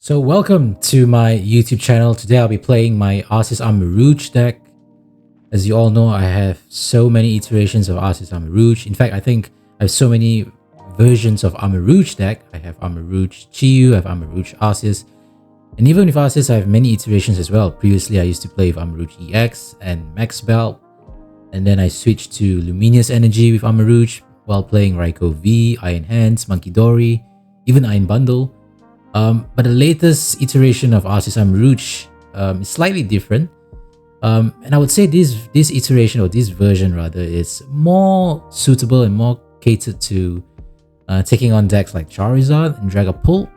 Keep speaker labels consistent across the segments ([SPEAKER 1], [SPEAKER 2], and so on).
[SPEAKER 1] So welcome to my YouTube channel. Today I'll be playing my Arceus Armarouge deck. As you all know, I have so many iterations of Arceus Armarouge. In fact, I think I have so many versions of Armarouge deck. I have Armarouge Chiyu, I have Armarouge Arceus. And even with Arceus, I have many iterations as well. Previously, I used to play with Armarouge EX and Max Belt. And then I switched to Luminous Energy with Armarouge while playing Raikou V, Iron Hands, Monkey Dory, even Iron Bundle. But the latest iteration of Arceus Armarouge is slightly different. And I would say this iteration, or this version rather, is more suitable and more catered to taking on decks like Charizard and Dragapult,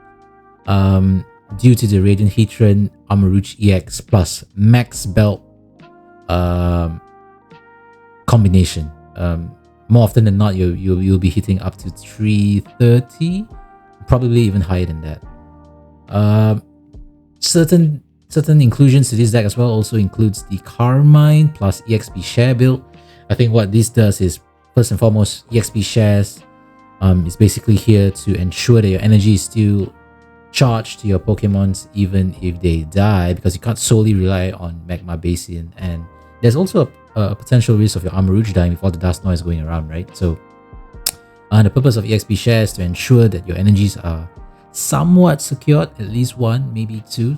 [SPEAKER 1] due to the Radiant Heatran Armarouge EX plus Max Belt combination. More often than not, you'll be hitting up to 330, probably even higher than that. Certain inclusions to this deck as well also includes the Carmine plus EXP share build. I think what this does is, first and foremost, EXP shares is basically here to ensure that your energy is still charged to your Pokemons even if they die, because you can't solely rely on Magma Basin, and there's also a potential risk of your Armarouge dying with all the dust noise going around, right? So the purpose of EXP shares is to ensure that your energies are somewhat secured, at least one, maybe two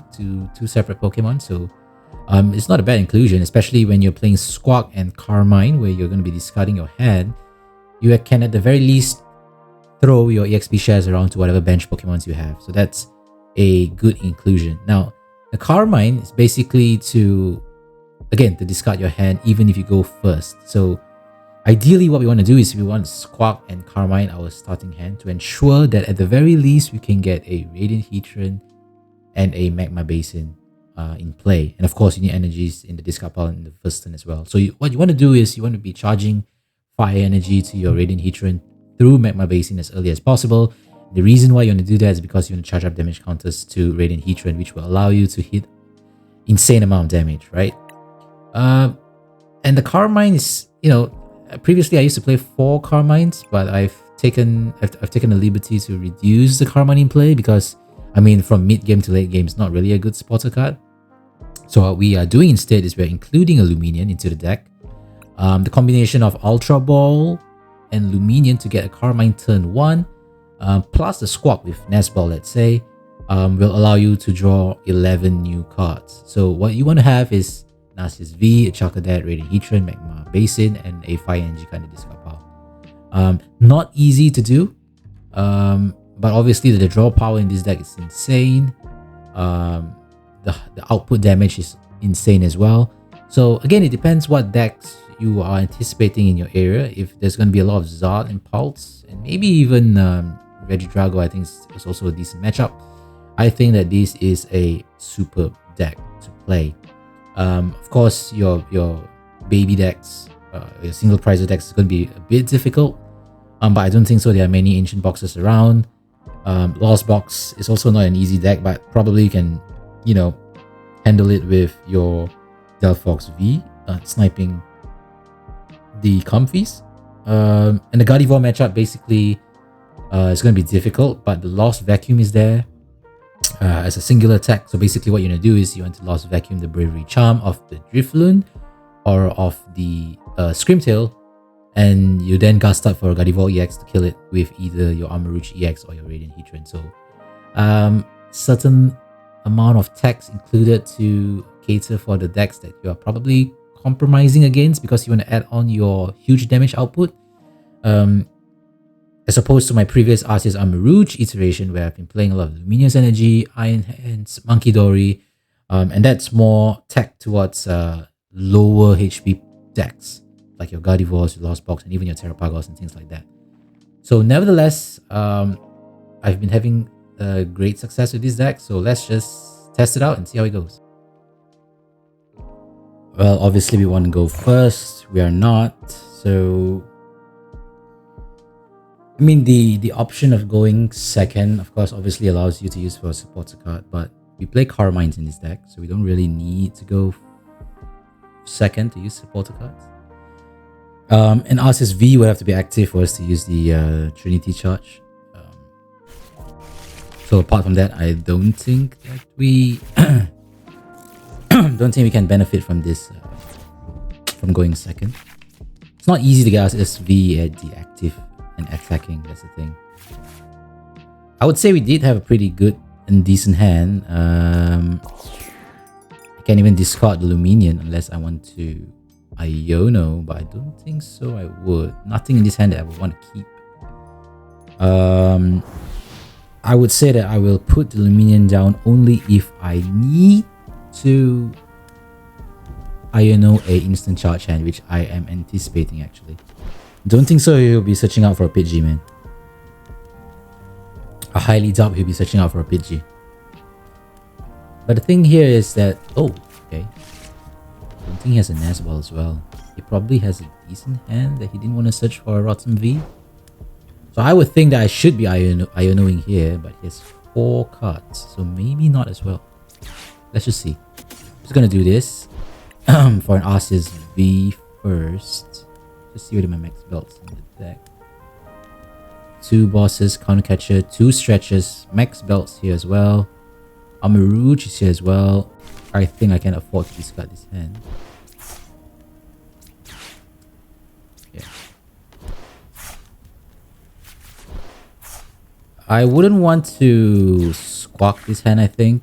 [SPEAKER 1] separate Pokemon. So it's not a bad inclusion, especially when you're playing Squawk and Carmine, where you're going to be discarding your hand. You can at the very least throw your EXP shares around to whatever bench Pokemons you have. So that's a good inclusion. Now, the Carmine is basically to discard your hand even if you go first. So ideally, what we want to do is we want Squawk and Carmine our starting hand to ensure that at the very least we can get a Radiant Heatran and a Magma Basin in play. And of course, you need energies in the discard pile in the first turn as well. So what you want to do is you want to be charging fire energy to your Radiant Heatran through Magma Basin as early as possible. The reason why you want to do that is because you want to charge up damage counters to Radiant Heatran, which will allow you to hit insane amount of damage, right? And the Carmine is, previously I used to play 4 Carmines, but I've taken the liberty to reduce the Carmine in play because, from mid game to late game, it's not really a good supporter card. So what we are doing instead is we're including a Lumineon into the deck. The combination of Ultra Ball and Lumineon to get a Carmine turn 1, plus the Squawk with Nest Ball, let's say, will allow you to draw 11 new cards. So what you want to have is Arceus V, a Charcadet, Radiant Heatran, Magma Basin, and a Fire Energy kind of discard pile. Not easy to do, but obviously the draw power in this deck is insane. The output damage is insane as well. So again, it depends what decks you are anticipating in your area. If there's going to be a lot of Zard and Pulse, and maybe even Regidrago, I think is also a decent matchup. I think that this is a superb deck to play. Of course, your baby decks, your single prizer decks is going to be a bit difficult, but I don't think so. There are many ancient boxes around. Lost Box is also not an easy deck, but probably you can, handle it with your Delphox V, sniping the Comfies. And the Gardevoir matchup basically is going to be difficult, but the Lost Vacuum is there as a singular attack. So basically what you want to do is you want to Lost Vacuum the Bravery Charm of the Drifloon or of the Scrimtail, and you then cast up for Gardevoir EX to kill it with either your Armarouge EX or your Radiant Heatran. So certain amount of text included to cater for the decks that you are probably compromising against, because you want to add on your huge damage output, as opposed to my previous Arceus Armarouge iteration where I've been playing a lot of Luminous Energy, Iron Hands, Monkey Dory, and that's more tech towards lower HP decks like your Gardevoirs, your Lost Box, and even your Terrapagos and things like that. So nevertheless, I've been having great success with this deck, so let's just test it out and see how it goes. Well, obviously we want to go first. We are not, so the option of going second, of course, obviously allows you to use for a supporter card, but we play Carmines in this deck, so we don't really need to go second to use supporter cards. And Arceus V will have to be active for us to use the Trinity charge. So apart from that, I don't think that we don't think we can benefit from this from going second. It's not easy to get Arceus V at the active and attacking. That's the thing. I would say we did have a pretty good and decent hand. I can't even discard the Lumineon unless I want to Iono, but I don't think so. I would. Nothing in this hand that I would want to keep. I would say that I will put the Lumineon down only if I need to Iono a instant charge hand, which I am anticipating actually. Don't think so. He'll be searching out for a Pidgey, man. I highly doubt he'll be searching out for a Pidgey. But the thing here is that, oh, okay. I don't think he has a Nest Ball as well. He probably has a decent hand that he didn't want to search for a Rotom V. So I would think that I should be Ionoing here, but he has 4 cards, so maybe not as well. Let's just see. I'm just gonna do this for an Arceus V first. Just see what my max belts in the deck. 2 bosses, counter catcher, 2 stretches, max belts here as well. Armarouge is here as well. I think I can afford to discard this hand. Yeah. I wouldn't want to squawk this hand, I think.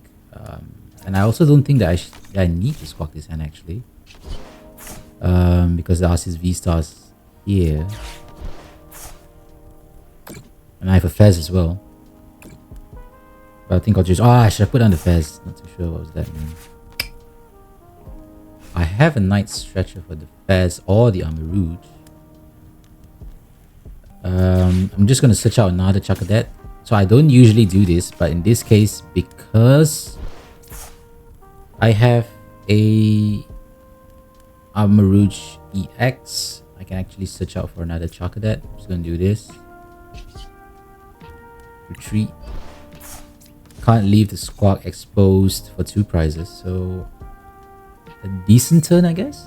[SPEAKER 1] And I also don't think that I need to squawk this hand actually. Because the Arceus V-Star's here. And I have a Fez as well. But I think I'll just... Oh, I should have put on the Fez. Not too sure what was that mean. I have a Night Stretcher for the Fez or the Armarouge. I'm just going to search out another Charcadet. So I don't usually do this, but in this case, because I have a Armarouge EX, I can actually search out for another Charcadet. I'm just going to do this. Retreat. Can't leave the Squawk exposed for 2 prizes, so a decent turn, I guess.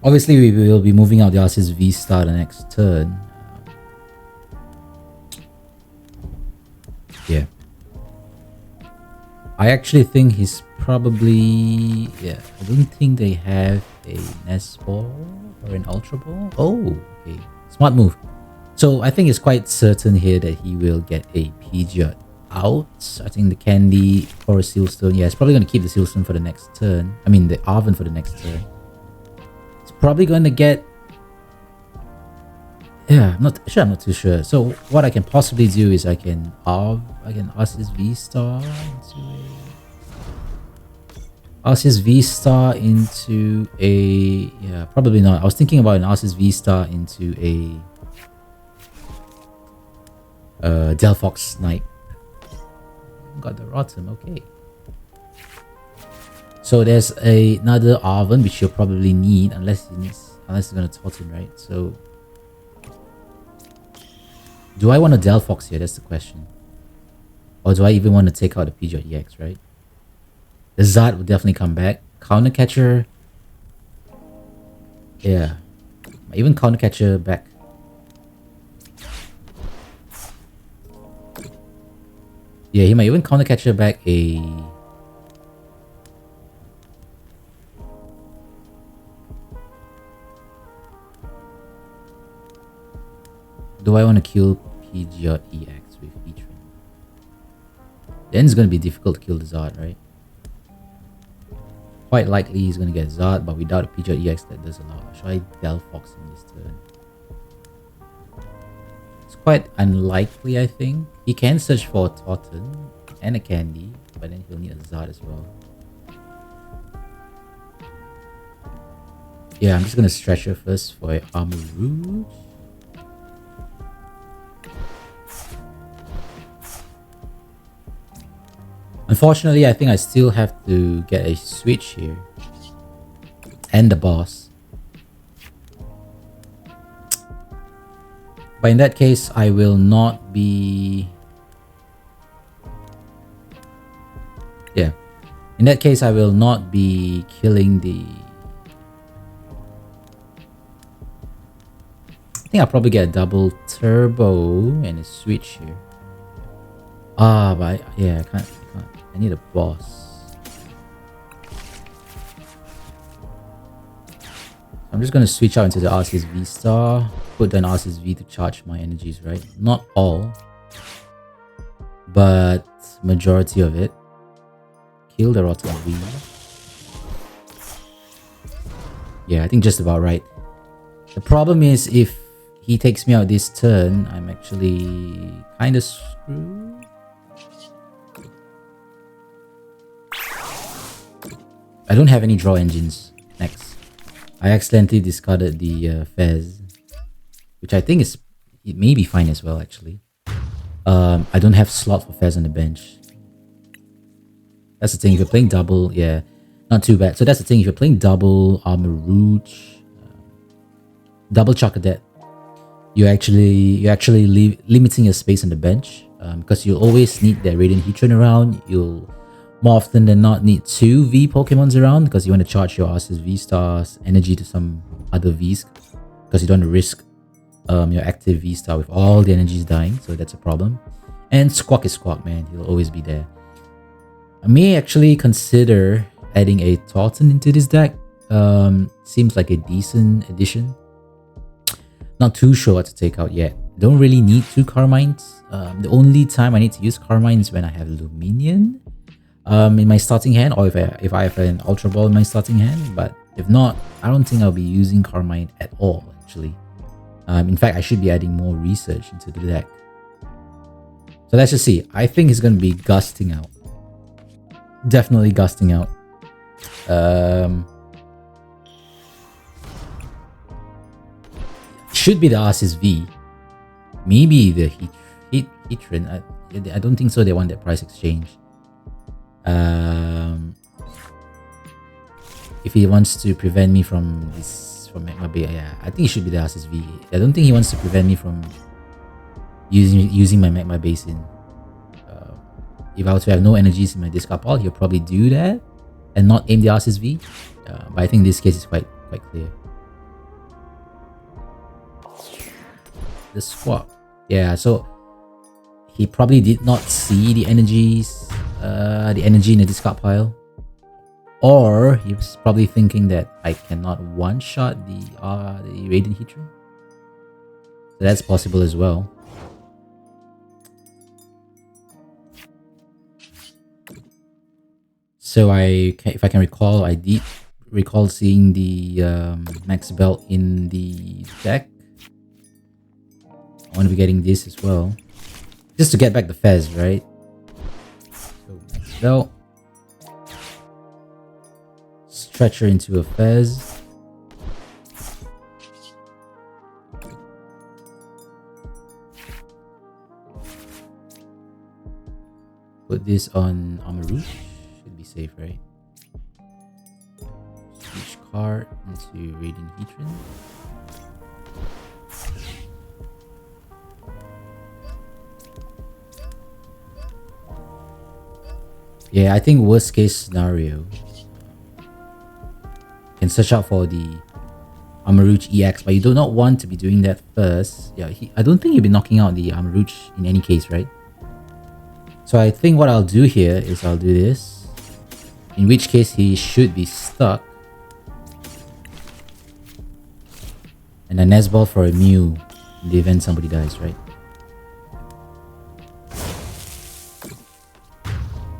[SPEAKER 1] Obviously, we will be moving out the Arceus V-Star the next turn. Yeah. I actually think he's probably... Yeah, I don't think they have a Nest Ball or an Ultra Ball. Oh, okay. Smart move. So I think it's quite certain here that he will get a Pidgeot out. I think the Candy or a Sealstone. Yeah, it's probably going to keep the Sealstone for the next turn. I mean, the Arven for the next turn. It's probably going to get... Yeah, I'm not too sure. So what I can possibly do is I can Arceus V-Star into a... Yeah, probably not. I was thinking about an Arceus V-Star into a Delphox Knight. Got the Rotom, okay. So there's another Arven which you'll probably need unless he's gonna Totem, right? So do I want a Delphox here? That's the question. Or do I even want to take out the Pidgeot EX, right? The Zard will definitely come back. Counter Catcher. Yeah. Even Counter Catcher back. Yeah, he might even Counter Catcher back a... Do I want to kill Pidgeot EX with Heatran? Then it's going to be difficult to kill the Zard, right? Quite likely he's going to get Zard, but without a Pidgeot EX that does a lot. Should I Delphox in this turn? It's quite unlikely, I think. He can search for a Totten and a Candy, but then he'll need a Zard as well. Yeah, I'm just going to stretch her first for an Armarouge. Unfortunately, I think I still have to get a Switch here. And the boss. But in that case, I will not be... Yeah. In that case, I will not be killing the... I think I'll probably get a double turbo and a Switch here. Ah, but yeah, I can't. I need a boss. I'm just gonna switch out into the Arceus V-STAR. Put down Arceus V to charge my energies, right? Not all, but majority of it. Kill the Rotom V. Yeah, I think just about right. The problem is if he takes me out this turn, I'm actually kind of screwed. I don't have any draw engines next. I accidentally discarded the Fez, which I think it may be fine as well actually. I don't have slot for Fez on the bench. That's the thing, if you're playing double, yeah, not too bad. So that's the thing, if you're playing double Armarouge, double Charcadet, you're actually limiting your space on the bench, because you'll always need that Radiant Heatran around. You'll more often than not need 2 V Pokemons around because you want to charge your Arceus V-STAR's energy to some other Vs, because you don't want to risk your active V-STAR with all the energies dying, so that's a problem. And Squawk is Squawk, man, he'll always be there. I may actually consider adding a Torton into this deck. Seems like a decent addition. Not too sure what to take out yet. Don't really need 2 Carmines. The only time I need to use Carmine is when I have Lumineon in my starting hand, or if I have an Ultra Ball in my starting hand. But if not, I don't think I'll be using Carmine at all actually. In fact, I should be adding more research into the deck. So let's just see. I think he's going to be gusting out. Definitely gusting out. Should be the Arceus V. Maybe the Heatran. I don't think so. They want that price exchange. If he wants to prevent me from this, from Magma Basin, yeah, I think it should be the Arceus V. I don't think he wants to prevent me from using my Magma Basin. If I were to have no energies in my discard pile, he'll probably do that and not aim the Arceus V. But I think this case is quite clear. The Squawk. Yeah, so he probably did not see the energies, the energy in the discard pile. Or he was probably thinking that I cannot one-shot the Radiant Heatran. So that's possible as well. So if I can recall, I did recall seeing the Max Belt in the deck. I want to be getting this as well, just to get back the Fez, right? So Max Belt, Stretcher into a Fez. Put this on Armarouge. Safe, right? Switch card into Radiant Heatran. Yeah, I think worst case scenario, can search out for the Armarouge EX, but you do not want to be doing that first. Yeah, I don't think he'll be knocking out the Armarouge in any case, right? So I think what I'll do here is I'll do this. In which case he should be stuck. And a Nest Ball for a Mew in the event somebody dies, right?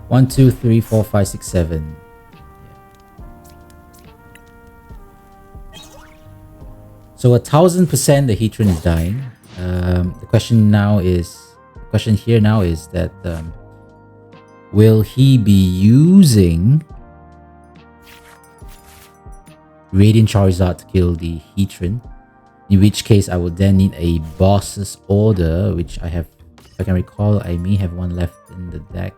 [SPEAKER 1] 1, 2, 3, 4, 5, 6, 7. Yeah. So 1000% the Heatran is dying. The question here now is that will he be using Radiant Charizard to kill the Heatran? In which case I would then need a boss's order, which I have, if I can recall, I may have one left in the deck.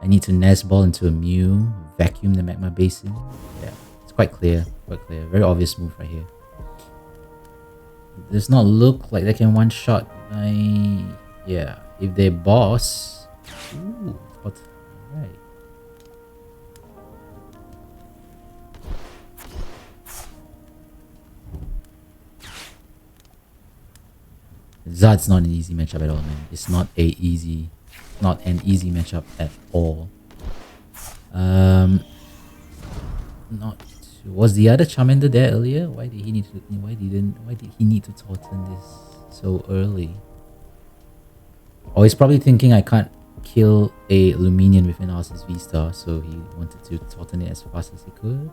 [SPEAKER 1] I need to Nest Ball into a Mew, vacuum the Magma Basin. Yeah, it's quite clear, very obvious move right here. It does not look like they can one shot yeah, if they boss. Ooh, but right. Zard's not an easy matchup at all, man. It's not an easy matchup at all. Not. Was the other Charmander there earlier? Why did he need to Torten this so early? Or he's probably thinking I can't kill a Lumineon with an Arceus V-Star, so he wanted to Torten it as fast as he could.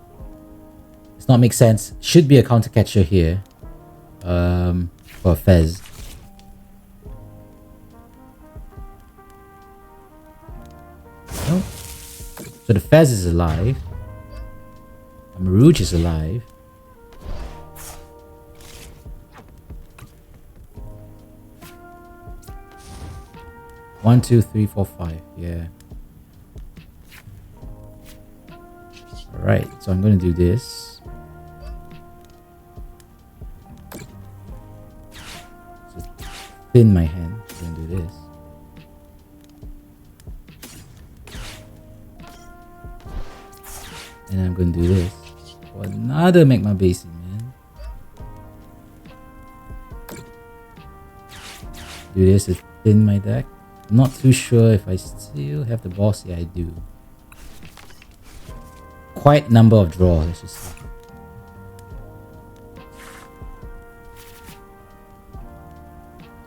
[SPEAKER 1] Does not make sense. Should be a counter catcher here. For Fez. No. So the Fez is alive. Armarouge is alive. One, two, three, four, five. Yeah. Alright, so I'm going to do this. Just thin my hand. I'm going to do this. And I'm going to do this. For another Magma Basin, man. Do this to thin my deck. I'm not too sure if I still have the boss. Yeah, I do. Quite a number of draws, let's just see.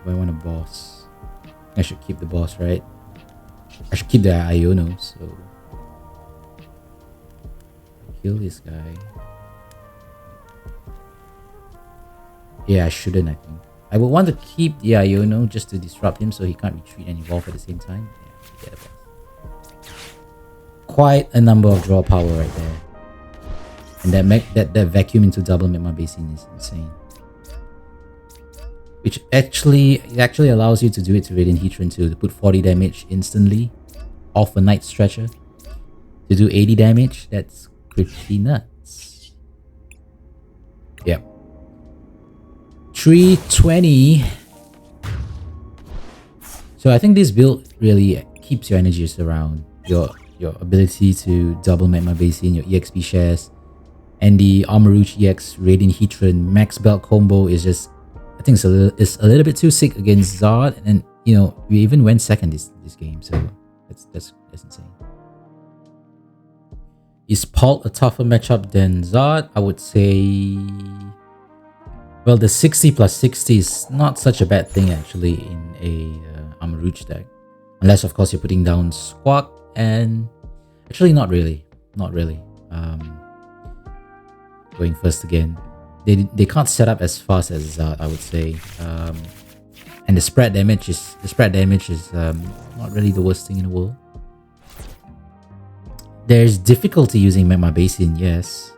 [SPEAKER 1] Do I want a boss? I should keep the boss, right? I should keep the Iono, so... kill this guy. Yeah, I shouldn't, I think. I would want to keep the Iono just to disrupt him so he can't retreat and evolve at the same time. Yeah, get a boss. Quite a number of draw power right there. And that vacuum into double Magma Basin is insane. Which actually allows you to do it to Radiant Heatran too, to put 40 damage instantly off a Night Stretcher. To do 80 damage, that's pretty nuts. Yep. 320. So I think this build really keeps your energies around. Your ability to double Magma Basin, your EXP shares, and the Armarouge EX Radiant Heatran max belt combo is just, I think it's a little bit too sick against Zard, and you know we even went second this game, so that's insane. Is Palt a tougher matchup than Zard? I would say, well, the 60 plus 60 is not such a bad thing actually in a Armarouge deck, unless of course you're putting down Squawk, and actually not really. Going first again, they can't set up as fast as Zard, I would say, and the spread damage is not really the worst thing in the world. There's difficulty using Magma Basin, yes.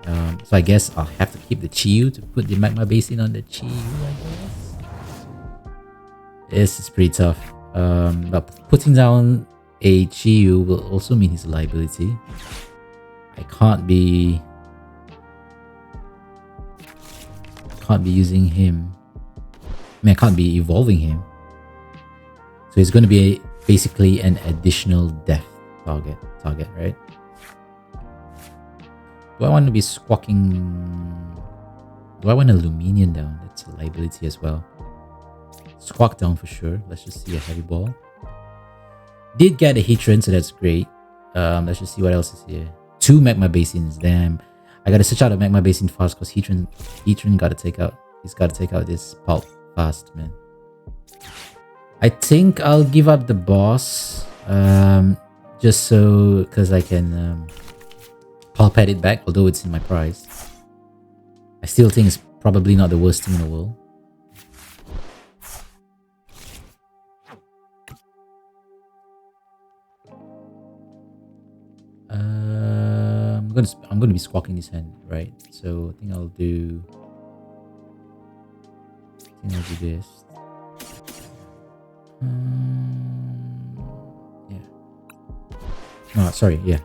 [SPEAKER 1] So I guess I'll have to keep the Chiyu to put the Magma Basin on the Chiyu, I guess. It's pretty tough. But putting down a Chiyu will also mean he's a liability. I can't be using him. I mean, I can't be evolving him. So he's going to be basically an additional death target, right? Do I want to be squawking? Do I want a Lumineon down? That's a liability as well. Squawk down for sure. Let's just see a heavy ball. Did get a Heatran, so that's great. Let's just see what else is here. 2 Magma Basins. Damn. I gotta switch out a Magma Basin fast because Heatran gotta take out. He's gotta take out this Pulp fast, man. I think I'll give up the boss. Just so because I can Pal Pad it back, although it's in my prize. I still think it's probably not the worst thing in the world. I'm gonna be squawking this hand, right? So I think I'll do this. Yeah. No, sorry. Yeah.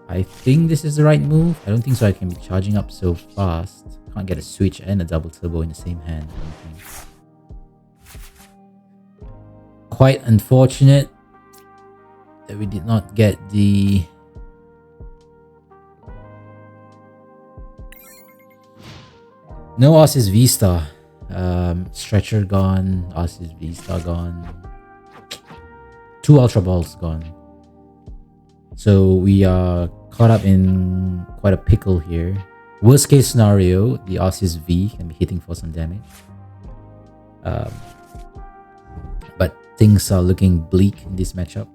[SPEAKER 1] I think this is the right move. I don't think so. I can be charging up so fast. Can't get a switch and a double turbo in the same hand. I don't think. Quite unfortunate that we did not get the no Arceus V-Star. Stretcher gone, Arceus VSTAR gone, 2 Ultra Balls gone. So we are caught up in quite a pickle here. Worst case scenario, the Arceus V can be hitting for some damage. But things are looking bleak in this matchup.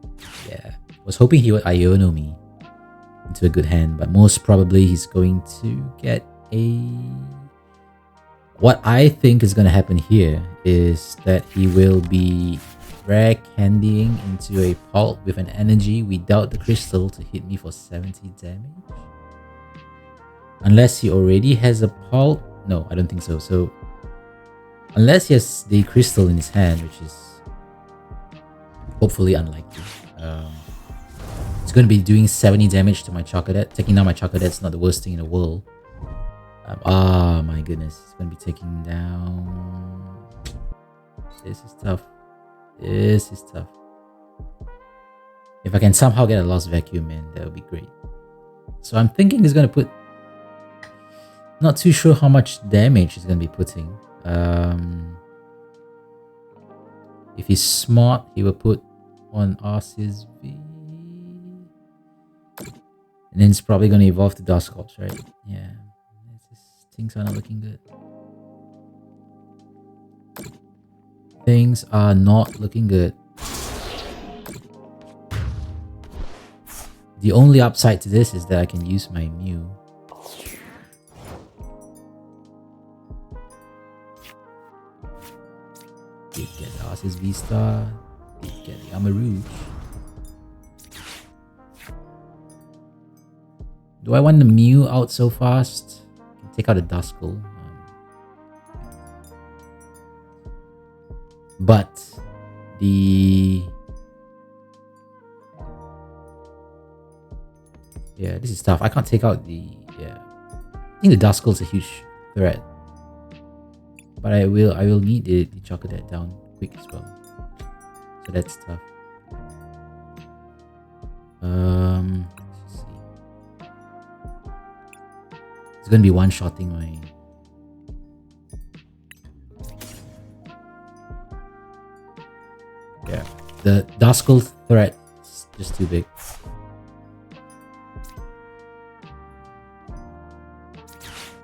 [SPEAKER 1] Yeah, was hoping he would Iono me into a good hand, but most probably he's going to get a... What I think is going to happen here is that he will be rare candying into a pulp with an energy without the crystal to hit me for 70 damage. Unless he already has a pulp. No, I don't think so. So unless he has the crystal in his hand, which is hopefully unlikely. It's going to be doing 70 damage to my Charcadet. Taking down my Charcadet's not the worst thing in the world. Ah, my goodness. It's going to be taking down... This is tough. This is tough. If I can somehow get a Lost Vacuum in, that would be great. So I'm thinking he's going to put... Not too sure how much damage he's going to be putting. If he's smart, he will put on Arceus V. And then it's probably going to evolve to Dusclops, right? Yeah. Things are not looking good. Things are not looking good. The only upside to this is that I can use my Mew. Did get the Arceus VSTAR. Did get the Armarouge. Do I want the Mew out so fast? Take out a Duskull. But the... Yeah, this is tough. I can't take out the... Yeah. I think the Duskull is a huge threat. But I will need the Charcadet down quick as well. So that's tough. Let's see. It's gonna be one-shotting my... Yeah, the Duskull threat is just too big.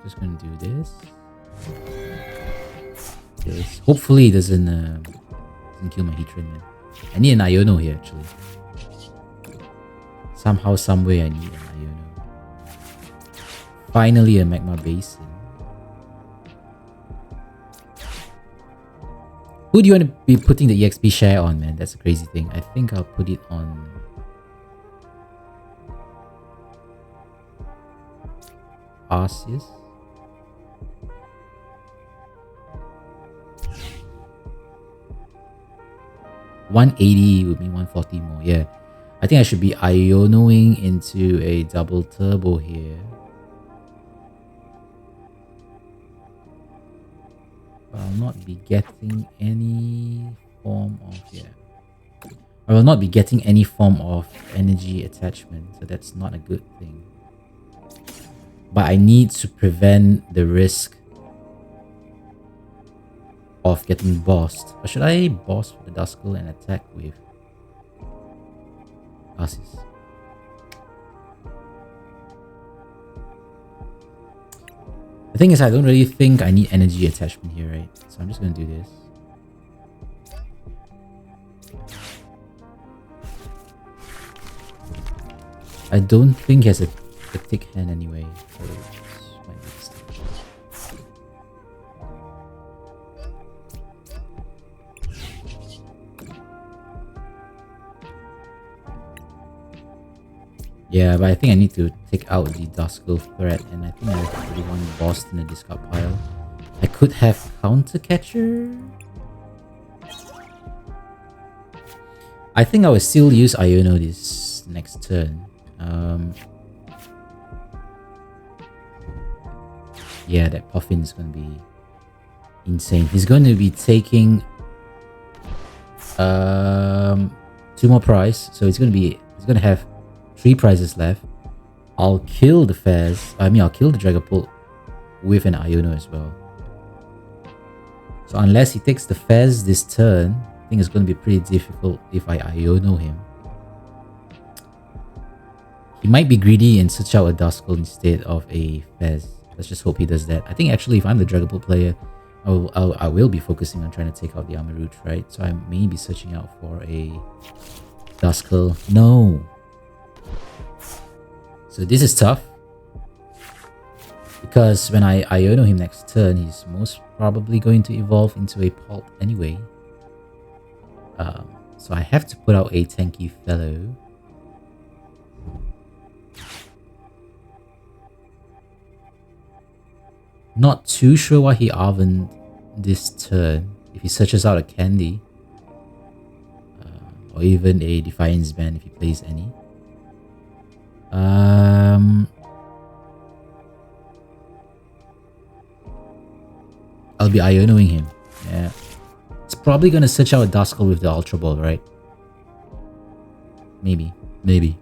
[SPEAKER 1] Just gonna do this. This. Hopefully it doesn't kill my Heatran, man. I need an Iono here actually. Somehow, someway I need an Iono. Finally a Magma Basin. Who do you want to be putting the EXP share on, man? That's a crazy thing. I think I'll put it on... Arceus. $180 would mean 140 more. Yeah, I think I should be Ionoing into a double turbo here. But I'll not be getting any form of... Yeah, I will not be getting any form of energy attachment, so that's not a good thing. But I need to prevent the risk of getting bossed. Or should I boss the Duskull and attack with Arceus? The thing is, I don't really think I need energy attachment here, right? So I'm just gonna do this. I don't think he has a thick hand anyway. So might be a mistake. Yeah, but I think I need to take out the Duskull threat, and I think I really want boss in the discard pile. I could have Counter Catcher. I think I will still use Iono this next turn. Yeah, that Puffin is going to be insane. He's going to be taking 2 more prize, so he's going to have 3 prizes left. I'll kill the I'll kill the Dragapult with an Iono as well. So unless he takes the Fez this turn, I think it's going to be pretty difficult if I Iono him. He might be greedy and search out a Duskull instead of a Fez. Let's just hope he does that. I think actually if I'm the Dragon Ball player, I will be focusing on trying to take out the Armarouge, right? So I may be searching out for a Duskull. No! So this is tough. Because when I Iono him next turn, he's most probably going to evolve into a Pulp anyway. So I have to put out a tanky fellow. Not too sure why he Arven this turn. If he searches out a Candy. Or even a Defiance Band if he plays any. I'll be Ionoing him. Yeah. It's probably gonna search out a Duskull with the Ultra Ball, right? Maybe. Maybe.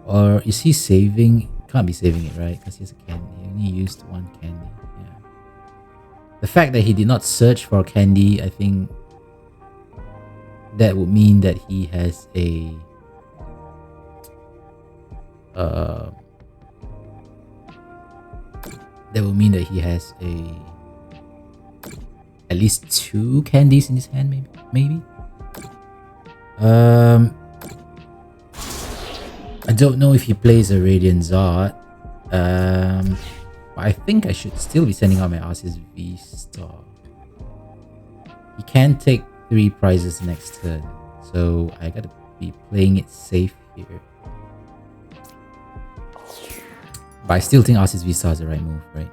[SPEAKER 1] Or is he saving? Can't be saving it, right? Because he has a Candy. He only used one Candy. Yeah. The fact that he did not search for a Candy, I think that would mean that he has a that would mean that he has at least 2 candies in his hand, maybe. I don't know if he plays a Radiant Zard. But I think I should still be sending out my Arceus VSTAR. He can take 3 prizes next turn, so I gotta be playing it safe here. But I still think Arceus VSTAR is the right move, right?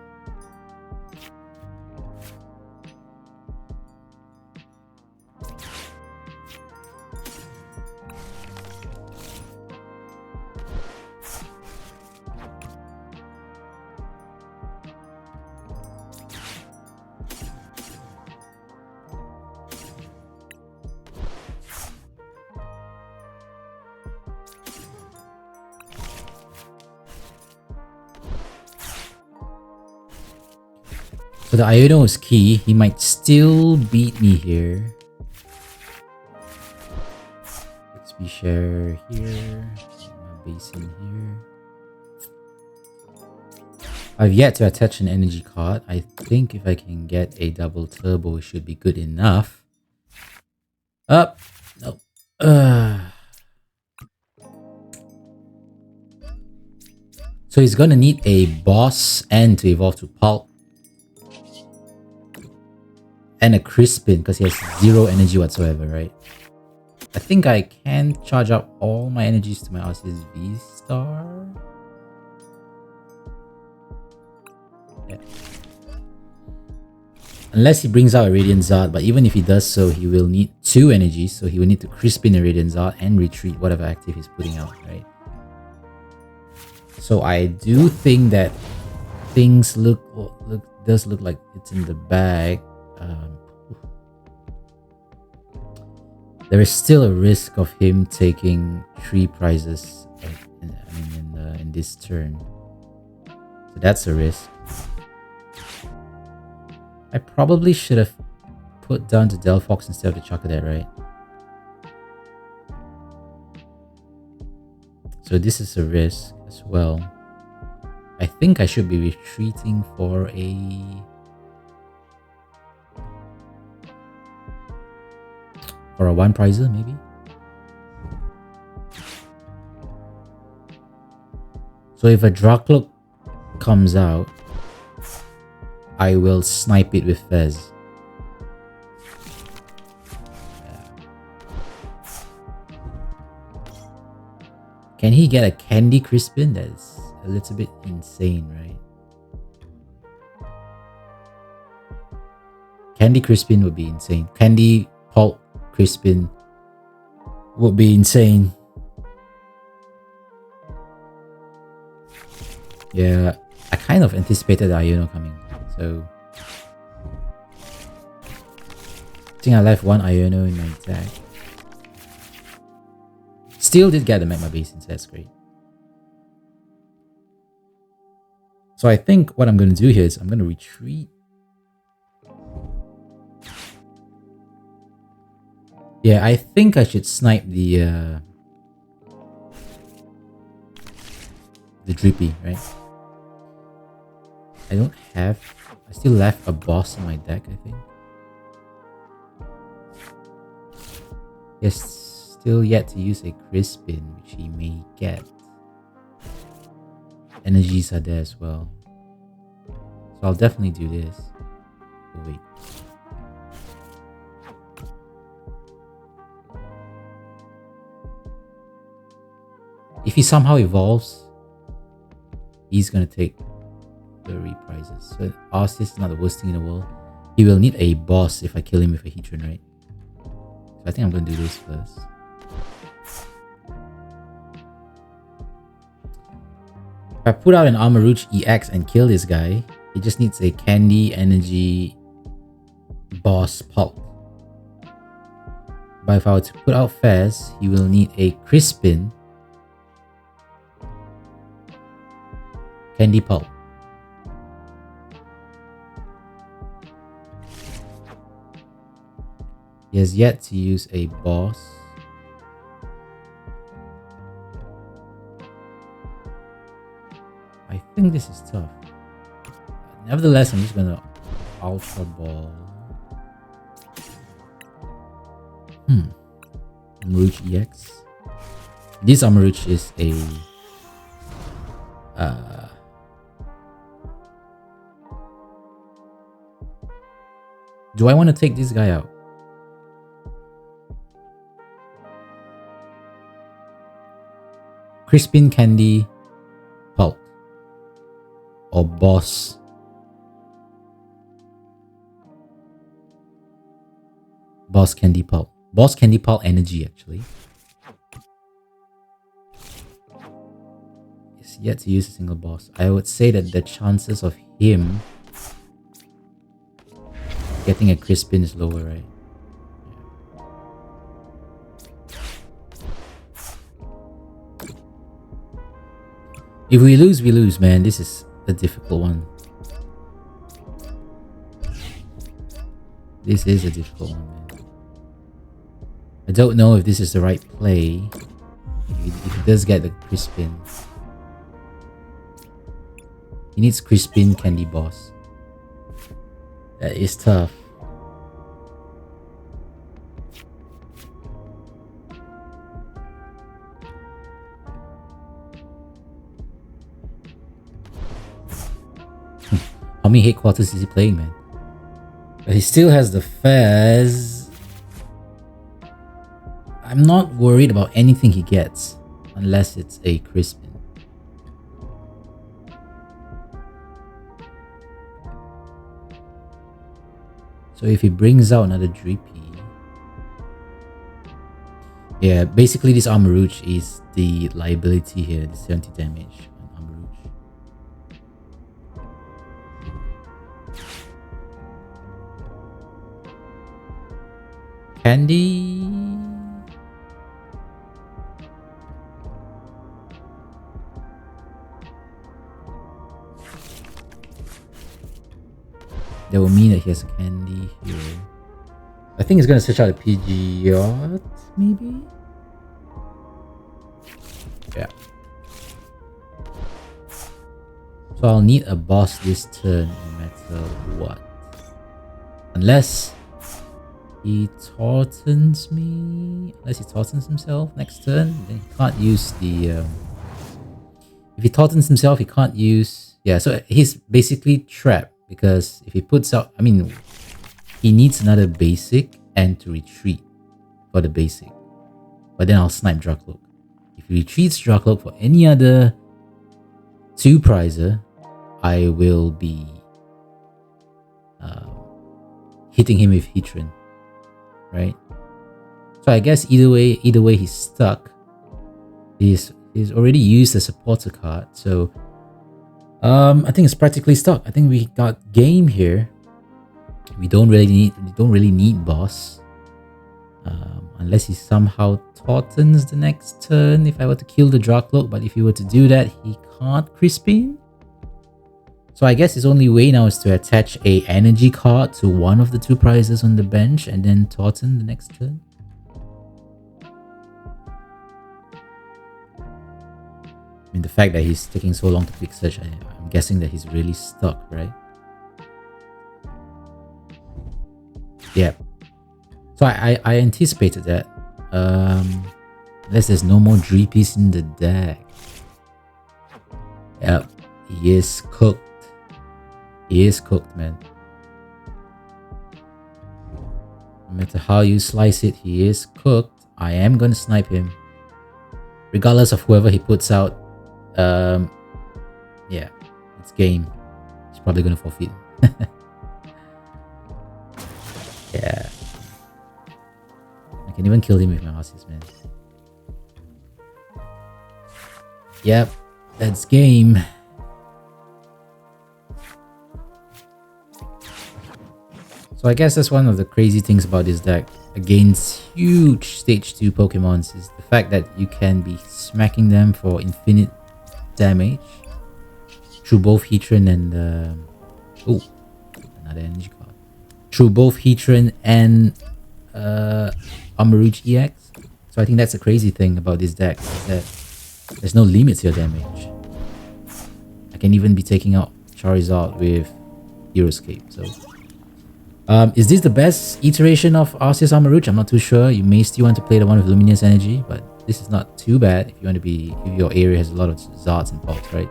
[SPEAKER 1] So the Iono is key. He might still beat me here. XP share here. Magma Basin here. I've yet to attach an energy card. I think if I can get a double turbo, it should be good enough. Up. Nope. So he's gonna need a boss and to evolve to Pulp. And a Crispin because he has 0 energy whatsoever, right? I think I can charge up all my energies to my Arceus VSTAR. Yeah. Unless he brings out a Radiant Zard, but even if he does so, he will need 2 energies, so he will need to Crispin a Radiant Zard and retreat whatever active he's putting out, right? So I do think that things does look like it's in the bag. There is still a risk of him taking 3 prizes in this turn, so that's a risk. I probably should have put down the Delphox instead of the Charcadet, right? So this is a risk as well. I think I should be retreating for a one prizer, maybe. So if a Dracloak comes out, I will snipe it with Fez. Can he get a Candy Crispin? That's a little bit insane, right? Candy Crispin would be insane. Candy Pulp Crispin would be insane. Yeah, I kind of anticipated the Iono coming, so I think I left 1 Iono in my deck. Still did get the Magma Basin, so that's great. So I think what I'm going to do here is I'm going to retreat Yeah, I think I should snipe the Drippy, right? I still left a boss in my deck, I think. Yes, still yet to use a Crispin, which he may get. Energies are there as well. So I'll definitely do this. Oh, wait. If he somehow evolves, he's gonna take the reprizes. So Arceus is not the worst thing in the world. He will need a boss if I kill him with a Heatran, right? So I think I'm gonna do this first. If I put out an Armarouge EX and kill this guy, he just needs a Candy Energy boss Pulp. But if I were to put out Fez, he will need a Crispin Candy Pulp. He has yet to use a boss. I think this is tough. Nevertheless, I'm just gonna Ultra Ball. Armarouge EX. This Armarouge is a do I want to take this guy out? Crispin Candy Pulp or Boss? Boss Candy Pulp. Boss Candy Pulp Energy, actually. He's yet to use a single boss. I would say that the chances of him getting a Crispin is lower, right? If we lose, man. This is a difficult one. This is a difficult one, man. I don't know if this is the right play. If he does get the Crispin. He needs Crispin Candy Boss. That is tough. How many headquarters is he playing, man? But he still has the Fez. I'm not worried about anything he gets unless it's a Crispin. So if he brings out another Drippy, yeah, basically this Armarouge is the liability here, the 70 damage on Armarouge. Candy. That will mean that he has a Candy here. I think he's gonna switch out a Pidgeot, maybe? Yeah. So I'll need a boss this turn no matter what. Unless he Tortons me. Unless he Tortons himself next turn, then he can't use the... if he Tortons himself, he can't use... yeah, so he's basically trapped. Because if he puts out... I mean, he needs another basic and to retreat for the basic. But then I'll snipe Dracloak. If he retreats Dracloak for any other 2-prizer, I will be hitting him with Heatran. Right? So I guess either way he's stuck. He's already used a supporter card, so... I think it's practically stuck. I think we got game here. We don't really need boss. Unless he somehow Tortons the next turn if I were to kill the Dracloak, but if he were to do that, he can't Crispin. So I guess his only way now is to attach a energy card to one of the 2 prizes on the bench and then Torton the next turn. mean, the fact that he's taking so long to click search, I'm guessing that he's really stuck, right? Yeah. So I anticipated that. Unless there's no more Dreepies in the deck. Yep. He is cooked. He is cooked, man. No matter how you slice it, he is cooked. I am gonna snipe him. Regardless of whoever he puts out. Yeah. It's game. He's probably gonna forfeit. Yeah. I can even kill him with my Arceus, man. Yep. That's game. So I guess that's one of the crazy things about this deck against huge stage 2 Pokemons is the fact that you can be smacking them for infinite damage through both Heatran and oh, another energy card. Through both Heatran and Armarouge EX. So I think that's the crazy thing about this deck is that there's no limit to your damage. I can even be taking out Charizard with Heroescape. So is this the best iteration of Arceus Armarouge? I'm not too sure. You may still want to play the one with Luminous Energy, but this is not too bad if you want to be, if your area has a lot of Zards and Pops, right?